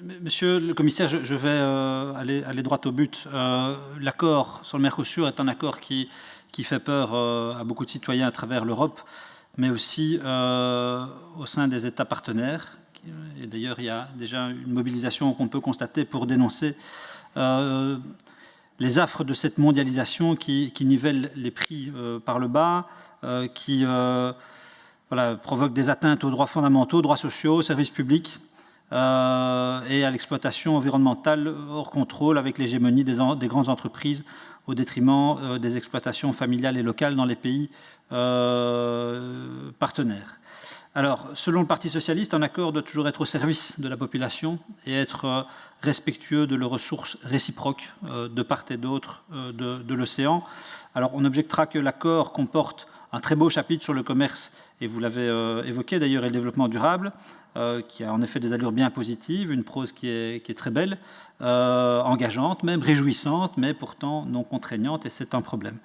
Monsieur le commissaire, je vais aller droit au but. L'accord sur le Mercosur est un accord qui fait peur à beaucoup de citoyens à travers l'Europe, mais aussi au sein des États partenaires. Et d'ailleurs, il y a déjà une mobilisation qu'on peut constater pour dénoncer les affres de cette mondialisation qui nivelle les prix par le bas, qui provoque des atteintes aux droits fondamentaux, aux droits sociaux, aux services publics et à l'exploitation environnementale hors contrôle avec l'hégémonie des grandes entreprises au détriment des exploitations familiales et locales dans les pays partenaires. Alors, selon le Parti socialiste, un accord doit toujours être au service de la population et être respectueux de leurs ressources réciproques de part et d'autre de l'océan. Alors, on objectera que l'accord comporte un très beau chapitre sur le commerce, et vous l'avez évoqué d'ailleurs, et le développement durable, qui a en effet des allures bien positives, une prose qui est très belle, engageante, même réjouissante, mais pourtant non contraignante, et c'est un problème.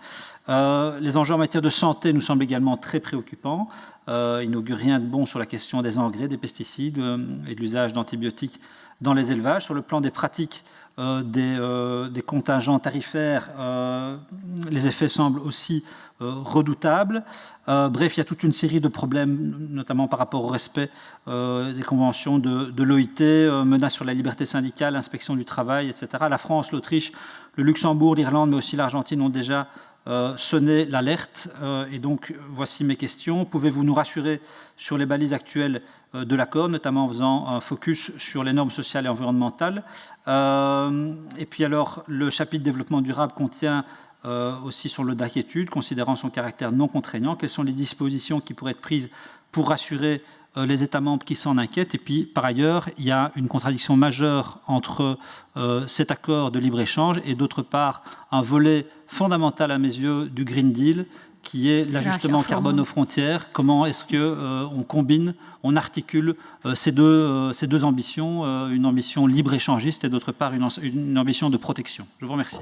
Les enjeux en matière de santé nous semblent également très préoccupants. Ils n'augurent rien de bon sur la question des engrais, des pesticides et de l'usage d'antibiotiques dans les élevages. Sur le plan des pratiques des contingents tarifaires, les effets semblent aussi redoutables. Bref, il y a toute une série de problèmes, notamment par rapport au respect des conventions de l'OIT, menaces sur la liberté syndicale, inspection du travail, etc. La France, l'Autriche, le Luxembourg, l'Irlande, mais aussi l'Argentine ont déjà sonné l'alerte. Et donc, voici mes questions. Pouvez-vous nous rassurer sur les balises actuelles de l'accord, notamment en faisant un focus sur les normes sociales et environnementales? Et puis alors, le chapitre développement durable contient aussi sur le d'inquiétude, considérant son caractère non contraignant. Quelles sont les dispositions qui pourraient être prises pour rassurer les États membres qui s'en inquiètent? Et puis, par ailleurs, il y a une contradiction majeure entre cet accord de libre-échange et, d'autre part, un volet fondamental à mes yeux du Green Deal, qui est l'ajustement carbone aux frontières. Comment est-ce qu'on combine, on articule ces deux ambitions, une ambition libre-échangiste et, d'autre part, une ambition de protection? Je vous remercie.